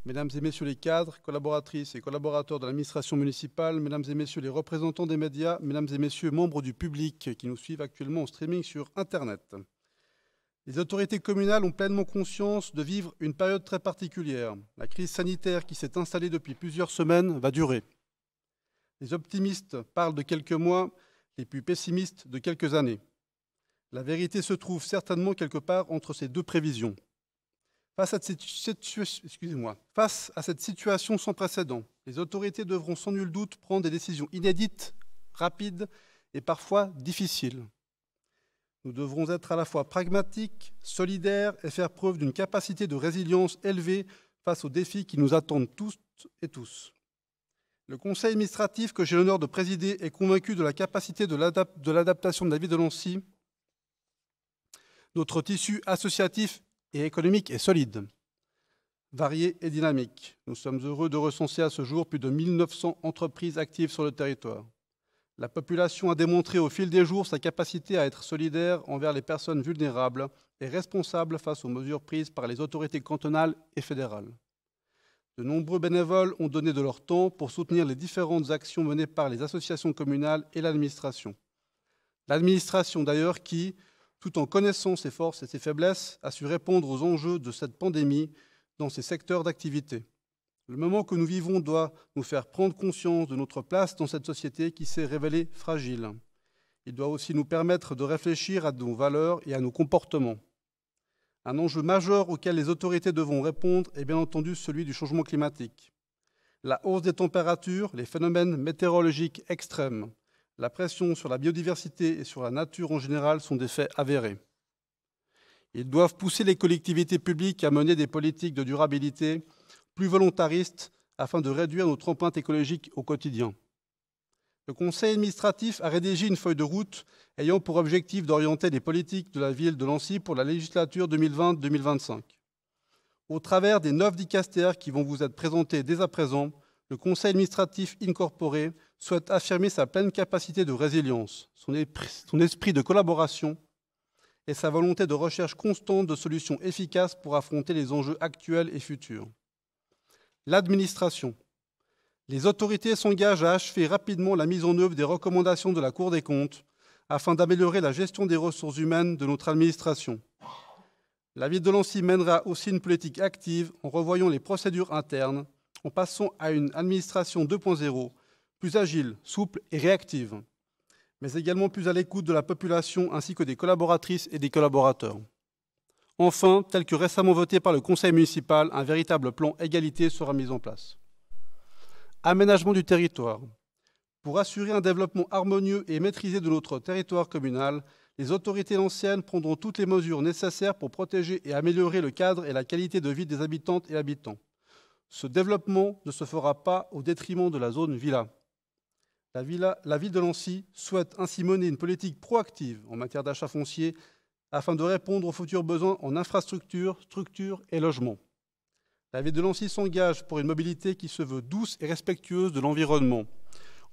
Mesdames et Messieurs les cadres, collaboratrices et collaborateurs de l'administration municipale, Mesdames et Messieurs les représentants des médias, Mesdames et Messieurs membres du public qui nous suivent actuellement en streaming sur Internet. Les autorités communales ont pleinement conscience de vivre une période très particulière. La crise sanitaire qui s'est installée depuis plusieurs semaines va durer. Les optimistes parlent de quelques mois, les plus pessimistes de quelques années. La vérité se trouve certainement quelque part entre ces deux prévisions. Face à cette situation sans précédent, les autorités devront sans nul doute prendre des décisions inédites, rapides et parfois difficiles. Nous devrons être à la fois pragmatiques, solidaires et faire preuve d'une capacité de résilience élevée face aux défis qui nous attendent toutes et tous. Le conseil administratif que j'ai l'honneur de présider est convaincu de la capacité de l'adaptation de la ville de Nancy. Notre tissu associatif et économique est solide, varié et dynamique. Nous sommes heureux de recenser à ce jour plus de 1900 entreprises actives sur le territoire. La population a démontré au fil des jours sa capacité à être solidaire envers les personnes vulnérables et responsable face aux mesures prises par les autorités cantonales et fédérales. De nombreux bénévoles ont donné de leur temps pour soutenir les différentes actions menées par les associations communales et l'administration. L'administration d'ailleurs qui, tout en connaissant ses forces et ses faiblesses, a su répondre aux enjeux de cette pandémie dans ses secteurs d'activité. Le moment que nous vivons doit nous faire prendre conscience de notre place dans cette société qui s'est révélée fragile. Il doit aussi nous permettre de réfléchir à nos valeurs et à nos comportements. Un enjeu majeur auquel les autorités devront répondre est bien entendu celui du changement climatique. La hausse des températures, les phénomènes météorologiques extrêmes, la pression sur la biodiversité et sur la nature en général sont des faits avérés. Ils doivent pousser les collectivités publiques à mener des politiques de durabilité plus volontaristes afin de réduire notre empreinte écologique au quotidien. Le conseil administratif a rédigé une feuille de route ayant pour objectif d'orienter les politiques de la ville de Nancy pour la législature 2020-2025. Au travers des 9 dicastères qui vont vous être présentés dès à présent, le conseil administratif incorporé souhaite affirmer sa pleine capacité de résilience, son esprit de collaboration et sa volonté de recherche constante de solutions efficaces pour affronter les enjeux actuels et futurs. L'administration. Les autorités s'engagent à achever rapidement la mise en œuvre des recommandations de la Cour des comptes afin d'améliorer la gestion des ressources humaines de notre administration. La ville de Nancy mènera aussi une politique active en revoyant les procédures internes, en passant à une administration 2.0, plus agile, souple et réactive, mais également plus à l'écoute de la population ainsi que des collaboratrices et des collaborateurs. Enfin, tel que récemment voté par le conseil municipal, un véritable plan égalité sera mis en place. Aménagement du territoire. Pour assurer un développement harmonieux et maîtrisé de notre territoire communal, les autorités anciennes prendront toutes les mesures nécessaires pour protéger et améliorer le cadre et la qualité de vie des habitantes et habitants. Ce développement ne se fera pas au détriment de la zone villa. La ville de Nancy souhaite ainsi mener une politique proactive en matière d'achat foncier afin de répondre aux futurs besoins en infrastructures, structures et logements. La ville de Nancy s'engage pour une mobilité qui se veut douce et respectueuse de l'environnement,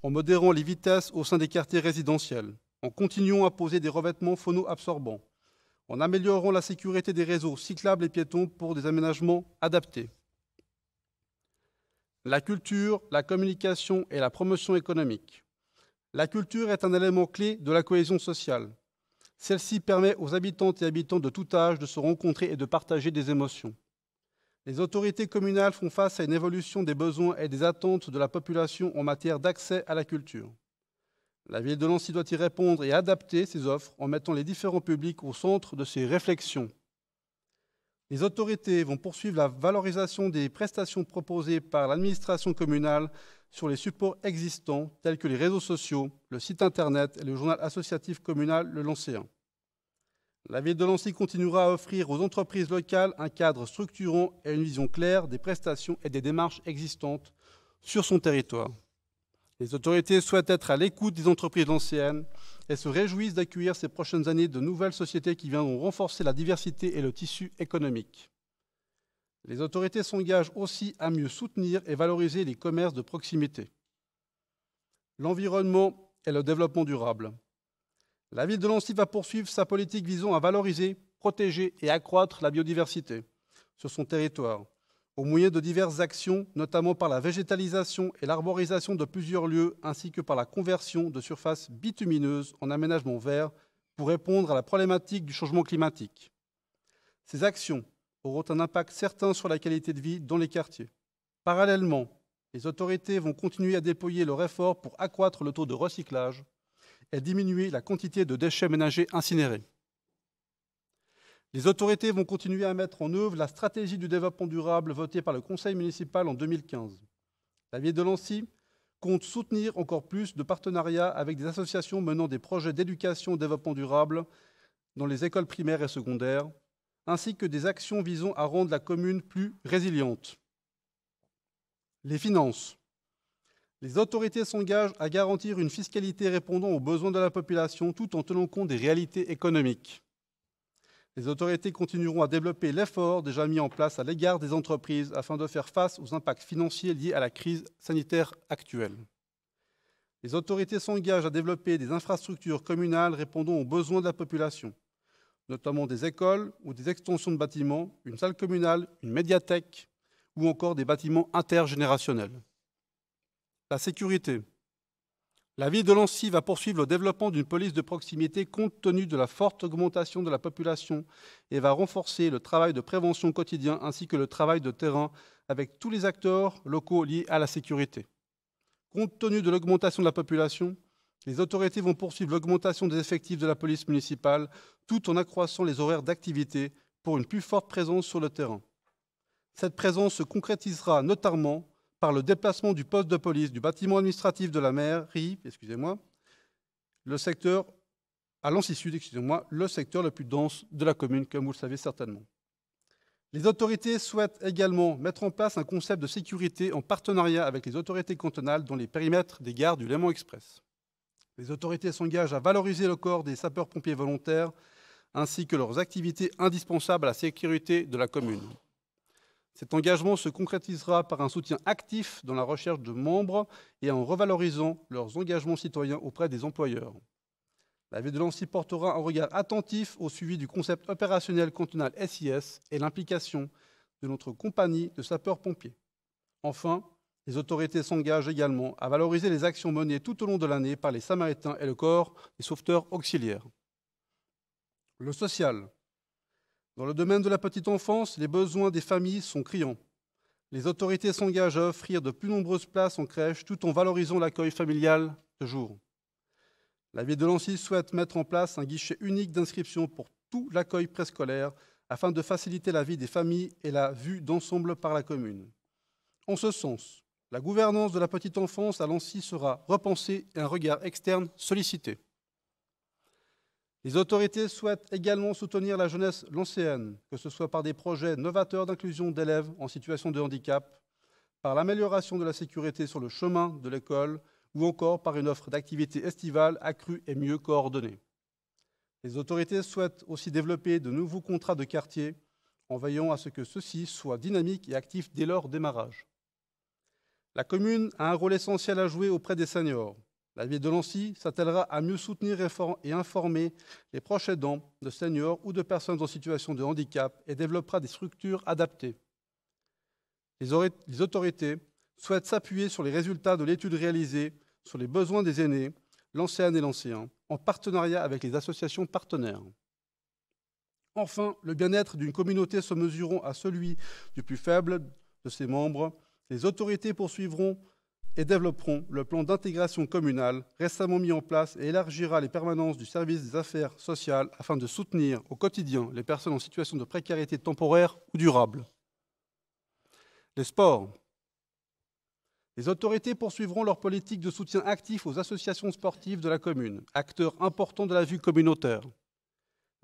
en modérant les vitesses au sein des quartiers résidentiels, en continuant à poser des revêtements phono-absorbants, en améliorant la sécurité des réseaux cyclables et piétons pour des aménagements adaptés. La culture, la communication et la promotion économique. La culture est un élément clé de la cohésion sociale. Celle-ci permet aux habitantes et habitants de tout âge de se rencontrer et de partager des émotions. Les autorités communales font face à une évolution des besoins et des attentes de la population en matière d'accès à la culture. La ville de Nancy doit y répondre et adapter ses offres en mettant les différents publics au centre de ses réflexions. Les autorités vont poursuivre la valorisation des prestations proposées par l'administration communale sur les supports existants tels que les réseaux sociaux, le site internet et le journal associatif communal Le Lancéen. La ville de Nancy continuera à offrir aux entreprises locales un cadre structurant et une vision claire des prestations et des démarches existantes sur son territoire. Les autorités souhaitent être à l'écoute des entreprises lancéennes et se réjouissent d'accueillir ces prochaines années de nouvelles sociétés qui viendront renforcer la diversité et le tissu économique. Les autorités s'engagent aussi à mieux soutenir et valoriser les commerces de proximité, l'environnement et le développement durable. La ville de Nancy va poursuivre sa politique visant à valoriser, protéger et accroître la biodiversité sur son territoire, au moyen de diverses actions, notamment par la végétalisation et l'arborisation de plusieurs lieux, ainsi que par la conversion de surfaces bitumineuses en aménagements verts pour répondre à la problématique du changement climatique. Ces actions auront un impact certain sur la qualité de vie dans les quartiers. Parallèlement, les autorités vont continuer à déployer leur effort pour accroître le taux de recyclage et diminuer la quantité de déchets ménagers incinérés. Les autorités vont continuer à mettre en œuvre la stratégie du développement durable votée par le conseil municipal en 2015. La ville de Nancy compte soutenir encore plus de partenariats avec des associations menant des projets d'éducation au développement durable dans les écoles primaires et secondaires, ainsi que des actions visant à rendre la commune plus résiliente. Les finances. Les autorités s'engagent à garantir une fiscalité répondant aux besoins de la population tout en tenant compte des réalités économiques. Les autorités continueront à développer l'effort déjà mis en place à l'égard des entreprises afin de faire face aux impacts financiers liés à la crise sanitaire actuelle. Les autorités s'engagent à développer des infrastructures communales répondant aux besoins de la population, notamment des écoles ou des extensions de bâtiments, une salle communale, une médiathèque ou encore des bâtiments intergénérationnels. La sécurité. La ville de Nancy va poursuivre le développement d'une police de proximité compte tenu de la forte augmentation de la population et va renforcer le travail de prévention quotidien ainsi que le travail de terrain avec tous les acteurs locaux liés à la sécurité. Compte tenu de l'augmentation de la population, les autorités vont poursuivre l'augmentation des effectifs de la police municipale tout en accroissant les horaires d'activité pour une plus forte présence sur le terrain. Cette présence se concrétisera notamment par le déplacement du poste de police du bâtiment administratif de la mairie, le secteur à Lancy-Sud, le secteur le plus dense de la commune, comme vous le savez certainement. Les autorités souhaitent également mettre en place un concept de sécurité en partenariat avec les autorités cantonales dans les périmètres des gares du Léman Express. Les autorités s'engagent à valoriser le corps des sapeurs-pompiers volontaires ainsi que leurs activités indispensables à la sécurité de la commune. Cet engagement se concrétisera par un soutien actif dans la recherche de membres et en revalorisant leurs engagements citoyens auprès des employeurs. La ville de Nancy portera un regard attentif au suivi du concept opérationnel cantonal SIS et l'implication de notre compagnie de sapeurs-pompiers. Enfin, les autorités s'engagent également à valoriser les actions menées tout au long de l'année par les Samaritains et le corps des sauveteurs auxiliaires. Le social. Dans le domaine de la petite enfance, les besoins des familles sont criants. Les autorités s'engagent à offrir de plus nombreuses places en crèche tout en valorisant l'accueil familial de jour. La ville de Nancy souhaite mettre en place un guichet unique d'inscription pour tout l'accueil préscolaire afin de faciliter la vie des familles et la vue d'ensemble par la commune. En ce sens, la gouvernance de la petite enfance à Nancy sera repensée et un regard externe sollicité. Les autorités souhaitent également soutenir la jeunesse lancéenne, que ce soit par des projets novateurs d'inclusion d'élèves en situation de handicap, par l'amélioration de la sécurité sur le chemin de l'école ou encore par une offre d'activités estivales accrue et mieux coordonnée. Les autorités souhaitent aussi développer de nouveaux contrats de quartier en veillant à ce que ceux-ci soient dynamiques et actifs dès leur démarrage. La commune a un rôle essentiel à jouer auprès des seniors. La ville de Nancy s'attellera à mieux soutenir et informer les proches aidants de seniors ou de personnes en situation de handicap et développera des structures adaptées. Les autorités souhaitent s'appuyer sur les résultats de l'étude réalisée sur les besoins des aînés, l'ancienne et l'ancien, en partenariat avec les associations partenaires. Enfin, le bien-être d'une communauté se mesurant à celui du plus faible de ses membres, les autorités poursuivront et développeront le plan d'intégration communale récemment mis en place et élargira les permanences du service des affaires sociales afin de soutenir au quotidien les personnes en situation de précarité temporaire ou durable. Les sports. Les autorités poursuivront leur politique de soutien actif aux associations sportives de la commune, acteurs importants de la vie communautaire.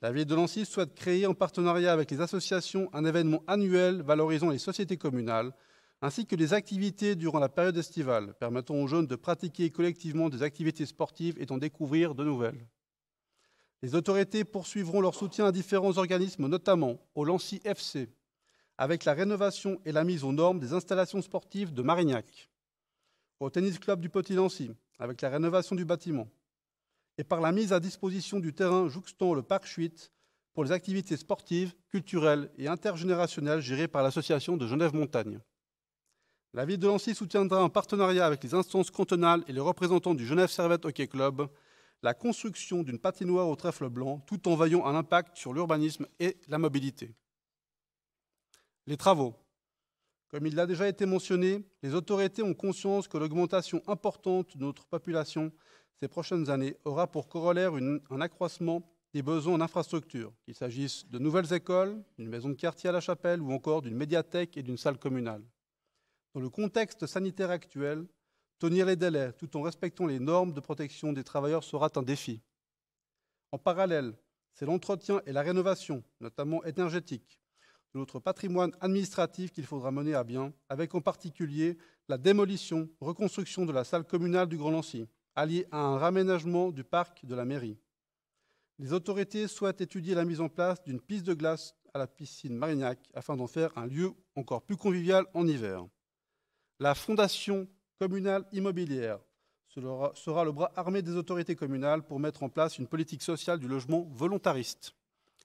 La ville de Nancy souhaite créer en partenariat avec les associations un événement annuel valorisant les sociétés communales, ainsi que les activités durant la période estivale, permettant aux jeunes de pratiquer collectivement des activités sportives et d'en découvrir de nouvelles. Les autorités poursuivront leur soutien à différents organismes, notamment au Lancy FC, avec la rénovation et la mise aux normes des installations sportives de Marignac, au Tennis Club du Petit Lancy, avec la rénovation du bâtiment, et par la mise à disposition du terrain jouxtant le parc Chuit pour les activités sportives, culturelles et intergénérationnelles gérées par l'association de Genève-Montagne. La ville de Nancy soutiendra en partenariat avec les instances cantonales et les représentants du Genève Servette Hockey Club la construction d'une patinoire au trèfle blanc, tout en veillant à l'impact sur l'urbanisme et la mobilité. Les travaux. Comme il a déjà été mentionné, les autorités ont conscience que l'augmentation importante de notre population ces prochaines années aura pour corollaire un accroissement des besoins en infrastructures, qu'il s'agisse de nouvelles écoles, d'une maison de quartier à la Chapelle ou encore d'une médiathèque et d'une salle communale. Dans le contexte sanitaire actuel, tenir les délais tout en respectant les normes de protection des travailleurs sera un défi. En parallèle, c'est l'entretien et la rénovation, notamment énergétique, de notre patrimoine administratif qu'il faudra mener à bien, avec en particulier la démolition, reconstruction de la salle communale du Grand Nancy, alliée à un raménagement du parc de la mairie. Les autorités souhaitent étudier la mise en place d'une piste de glace à la piscine Marignac afin d'en faire un lieu encore plus convivial en hiver. La Fondation communale immobilière sera le bras armé des autorités communales pour mettre en place une politique sociale du logement volontariste.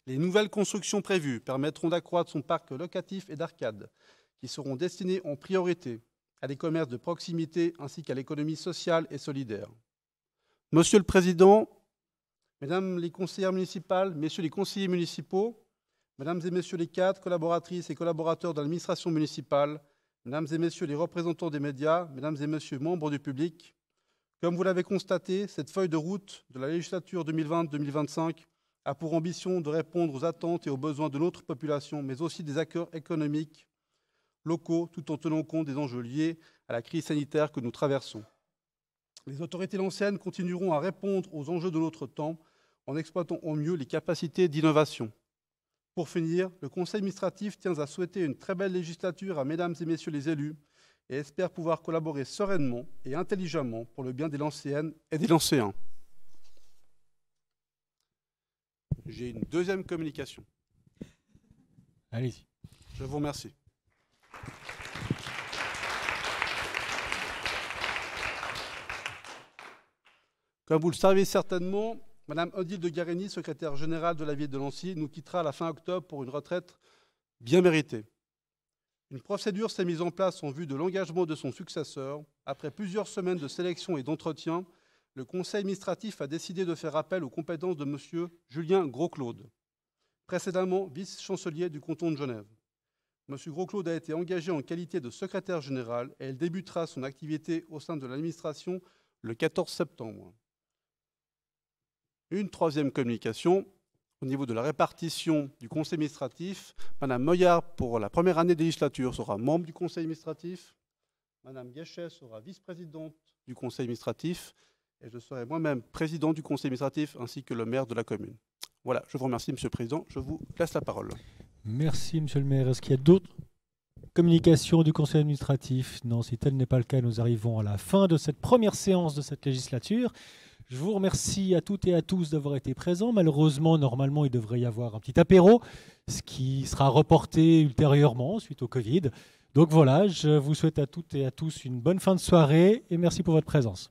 Les nouvelles constructions prévues permettront d'accroître son parc locatif et d'arcades, qui seront destinés en priorité à des commerces de proximité ainsi qu'à l'économie sociale et solidaire. Monsieur le Président, Mesdames les conseillères municipales, Messieurs les conseillers municipaux, Mesdames et Messieurs les cadres, collaboratrices et collaborateurs de l'administration municipale, Mesdames et Messieurs les représentants des médias, Mesdames et Messieurs membres du public, comme vous l'avez constaté, cette feuille de route de la législature 2020-2025 a pour ambition de répondre aux attentes et aux besoins de notre population, mais aussi des acteurs économiques locaux, tout en tenant compte des enjeux liés à la crise sanitaire que nous traversons. Les autorités lanciennes continueront à répondre aux enjeux de notre temps en exploitant au mieux les capacités d'innovation. Pour finir, le Conseil administratif tient à souhaiter une très belle législature à Mesdames et Messieurs les élus et espère pouvoir collaborer sereinement et intelligemment pour le bien des Lancéennes et des Lancéens. J'ai une deuxième communication. Allez-y. Je vous remercie. Comme vous le savez certainement, Madame Odile de Guarini, secrétaire générale de la ville de Nancy, nous quittera à la fin octobre pour une retraite bien méritée. Une procédure s'est mise en place en vue de l'engagement de son successeur. Après plusieurs semaines de sélection et d'entretien, le conseil administratif a décidé de faire appel aux compétences de M. Julien Gros-Claude, précédemment vice-chancelier du canton de Genève. M. Gros-Claude a été engagé en qualité de secrétaire général et il débutera son activité au sein de l'administration le 14 septembre. Une troisième communication, au niveau de la répartition du conseil administratif, Mme Moyard, pour la première année de législature, sera membre du conseil administratif, Mme Guéchet sera vice-présidente du conseil administratif, et je serai moi-même président du conseil administratif, ainsi que le maire de la commune. Voilà, je vous remercie, Monsieur le Président, je vous laisse la parole. Merci, Monsieur le maire. Est-ce qu'il y a d'autres communications du conseil administratif? Non, si tel n'est pas le cas, nous arrivons à la fin de cette première séance de cette législature. Je vous remercie à toutes et à tous d'avoir été présents. Malheureusement, normalement, il devrait y avoir un petit apéro, ce qui sera reporté ultérieurement suite au Covid. Donc voilà, je vous souhaite à toutes et à tous une bonne fin de soirée et merci pour votre présence.